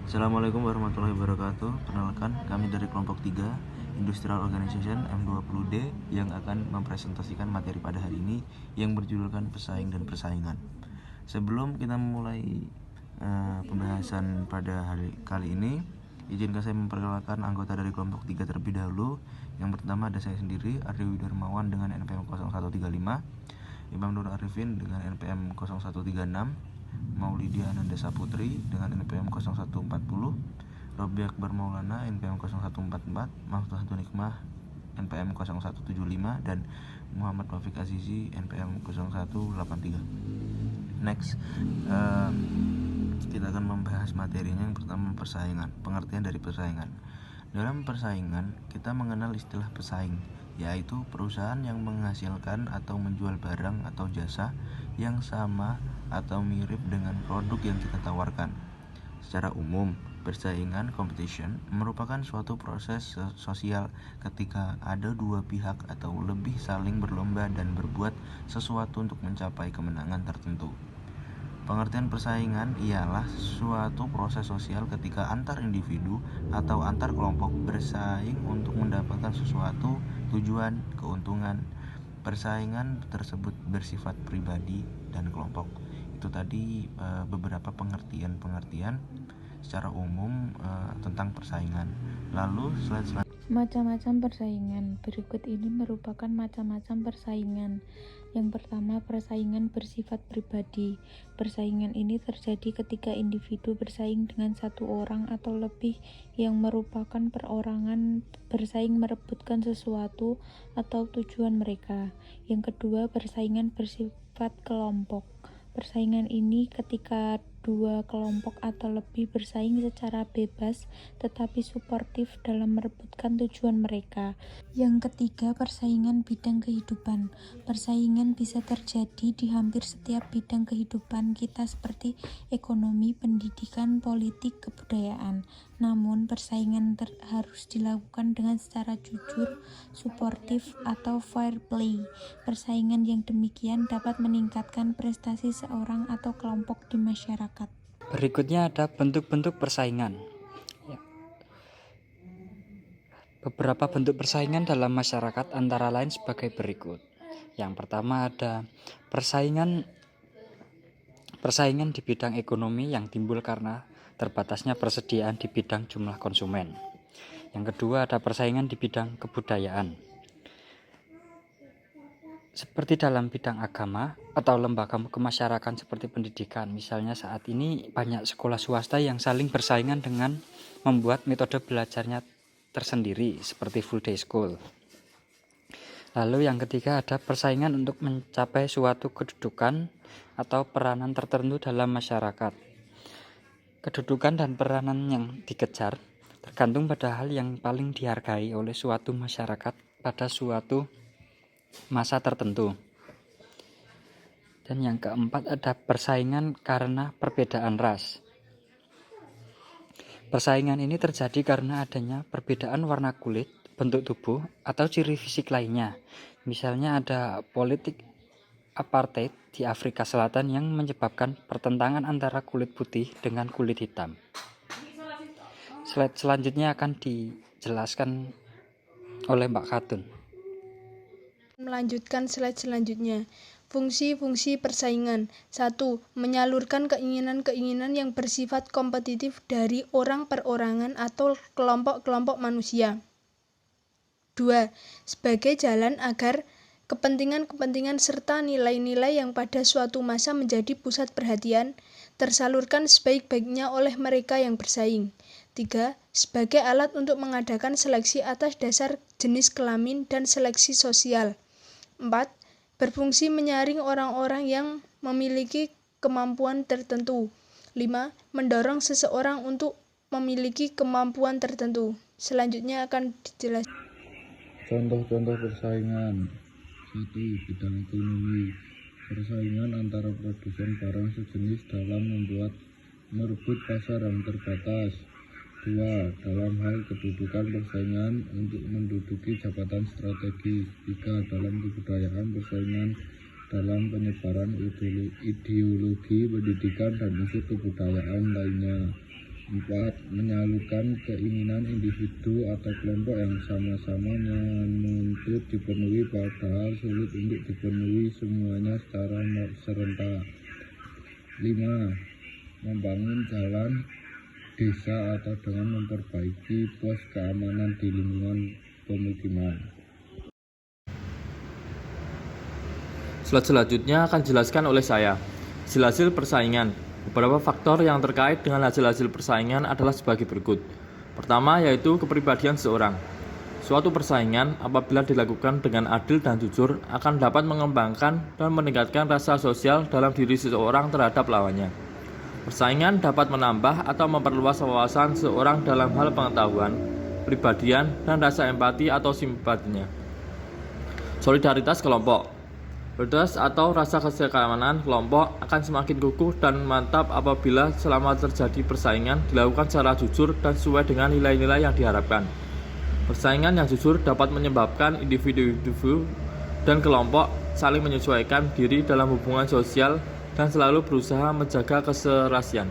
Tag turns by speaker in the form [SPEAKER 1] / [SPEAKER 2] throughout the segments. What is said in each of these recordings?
[SPEAKER 1] Assalamualaikum warahmatullahi wabarakatuh. Perkenalkan, kami dari kelompok 3 Industrial Organization M20D yang akan mempresentasikan materi pada hari ini yang berjudulkan pesaing dan persaingan. Sebelum kita memulai pembahasan pada hari kali ini, izinkan saya memperkenalkan anggota dari kelompok 3 terlebih dahulu. Yang pertama ada saya sendiri, Ardi Widarmawan dengan NPM 0135, Imam Nur Arifin dengan NPM 0136, Maulidia Ananda Saputri dengan NPM 0140, Robi Akbar Maulana NPM 0144, Mahfud Hantu Nikmah NPM 0175, dan Muhammad Taufik Azizi NPM 0183. Next, kita akan membahas materinya. Yang pertama, persaingan. Pengertian dari persaingan. Dalam persaingan, kita mengenal istilah pesaing, yaitu perusahaan yang menghasilkan atau menjual barang atau jasa yang sama atau mirip dengan produk yang kita tawarkan. Secara umum, persaingan competition merupakan suatu proses sosial ketika ada dua pihak atau lebih saling berlomba dan berbuat sesuatu untuk mencapai kemenangan tertentu. Pengertian persaingan ialah suatu proses sosial ketika antar individu atau antar kelompok bersaing untuk mendapatkan sesuatu tujuan, keuntungan. Persaingan tersebut bersifat pribadi dan kelompok. Itu tadi beberapa pengertian secara umum tentang persaingan. Lalu slide selanjutnya.
[SPEAKER 2] Macam-macam persaingan. Berikut ini merupakan macam-macam persaingan. Yang pertama, persaingan bersifat pribadi. Persaingan ini terjadi ketika individu bersaing dengan satu orang atau lebih yang merupakan perorangan bersaing merebutkan sesuatu atau tujuan mereka. Yang kedua, persaingan bersifat kelompok. Persaingan ini ketika dua kelompok atau lebih bersaing secara bebas tetapi suportif dalam merebutkan tujuan mereka. Yang ketiga, persaingan bidang kehidupan. Persaingan bisa terjadi di hampir setiap bidang kehidupan kita seperti ekonomi, pendidikan, politik, kebudayaan. Namun, persaingan harus dilakukan dengan secara jujur, suportif, atau fair play. Persaingan yang demikian dapat meningkatkan prestasi seorang atau kelompok di masyarakat.
[SPEAKER 3] Berikutnya ada bentuk-bentuk persaingan. Beberapa bentuk persaingan dalam masyarakat antara lain sebagai berikut. Yang pertama ada persaingan di bidang ekonomi yang timbul karena terbatasnya persediaan di bidang jumlah konsumen. Yang kedua ada persaingan di bidang kebudayaan, seperti dalam bidang agama atau lembaga kemasyarakatan seperti pendidikan. Misalnya saat ini banyak sekolah swasta yang saling bersaingan dengan membuat metode belajarnya tersendiri seperti full day school. Lalu yang ketiga ada persaingan untuk mencapai suatu kedudukan atau peranan tertentu dalam masyarakat. Kedudukan dan peranan yang dikejar tergantung pada hal yang paling dihargai oleh suatu masyarakat pada suatu masa tertentu. Dan yang keempat ada persaingan karena perbedaan ras. Persaingan ini terjadi karena adanya perbedaan warna kulit, bentuk tubuh, atau ciri fisik lainnya. Misalnya ada politik apartheid di Afrika Selatan yang menyebabkan pertentangan antara kulit putih dengan kulit hitam. Slide selanjutnya akan dijelaskan oleh Mbak Khatun.
[SPEAKER 4] Melanjutkan slide selanjutnya. Fungsi-fungsi persaingan. 1. Menyalurkan keinginan-keinginan yang bersifat kompetitif dari orang perorangan atau kelompok-kelompok manusia. 2. Sebagai jalan agar kepentingan-kepentingan serta nilai-nilai yang pada suatu masa menjadi pusat perhatian tersalurkan sebaik-baiknya oleh mereka yang bersaing. 3. Sebagai alat untuk mengadakan seleksi atas dasar jenis kelamin dan seleksi sosial. 4. Berfungsi menyaring orang-orang yang memiliki kemampuan tertentu. 5. Mendorong seseorang untuk memiliki kemampuan tertentu. Selanjutnya akan dijelaskan.
[SPEAKER 5] Contoh-contoh persaingan. 1. Bidang ekonomi. Persaingan antara produsen barang sejenis dalam merebut pasar yang terbatas. 2. Dalam hal kedudukan, persaingan untuk menduduki jabatan strategis. 3. Dalam kebudayaan, persaingan dalam penyebaran ideologi pendidikan dan isu kebudayaan lainnya. 4. Menyalurkan keinginan individu atau kelompok yang sama-sama menuntut dipenuhi padahal sulit untuk dipenuhi semuanya secara serentak. 5. Membangun jalan desa atau dengan memperbaiki pos keamanan di lingkungan pemukiman.
[SPEAKER 6] Slide selanjutnya akan dijelaskan oleh saya. Hasil persaingan. Beberapa faktor yang terkait dengan hasil persaingan adalah sebagai berikut. Pertama yaitu kepribadian seseorang. Suatu persaingan apabila dilakukan dengan adil dan jujur akan dapat mengembangkan dan meningkatkan rasa sosial dalam diri seseorang terhadap lawannya. Persaingan dapat menambah atau memperluas wawasan seseorang dalam hal pengetahuan, kepribadian, dan rasa empati atau simpatinya. Solidaritas kelompok. Solidaritas atau rasa keamanan kelompok akan semakin kukuh dan mantap apabila selama terjadi persaingan dilakukan secara jujur dan sesuai dengan nilai-nilai yang diharapkan. Persaingan yang jujur dapat menyebabkan individu dan kelompok saling menyesuaikan diri dalam hubungan sosial dan selalu berusaha menjaga keserasian.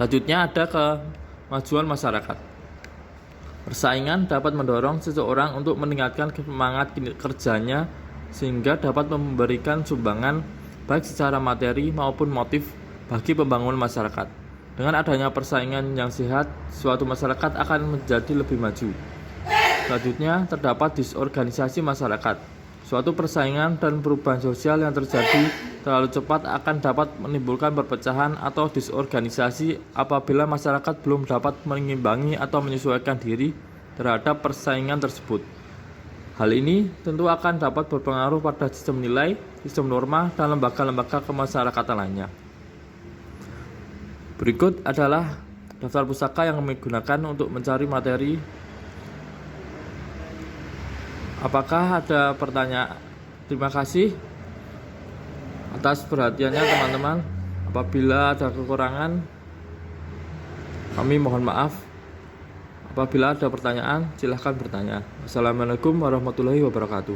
[SPEAKER 6] Selanjutnya ada kemajuan masyarakat. Persaingan dapat mendorong seseorang untuk meningkatkan semangat kerjanya sehingga dapat memberikan sumbangan baik secara materi maupun motif bagi pembangunan masyarakat. Dengan adanya persaingan yang sehat, suatu masyarakat akan menjadi lebih maju. Selanjutnya, terdapat disorganisasi masyarakat. Suatu persaingan dan perubahan sosial yang terjadi terlalu cepat akan dapat menimbulkan perpecahan atau disorganisasi apabila masyarakat belum dapat mengimbangi atau menyesuaikan diri terhadap persaingan tersebut. Hal ini tentu akan dapat berpengaruh pada sistem nilai, sistem norma, dan lembaga-lembaga kemasyarakatan lainnya. Berikut adalah daftar pustaka yang kami gunakan untuk mencari materi. Apakah ada pertanyaan? Terima kasih atas perhatiannya teman-teman. Apabila ada kekurangan, kami mohon maaf. Apabila ada pertanyaan, silahkan bertanya. Assalamualaikum warahmatullahi wabarakatuh.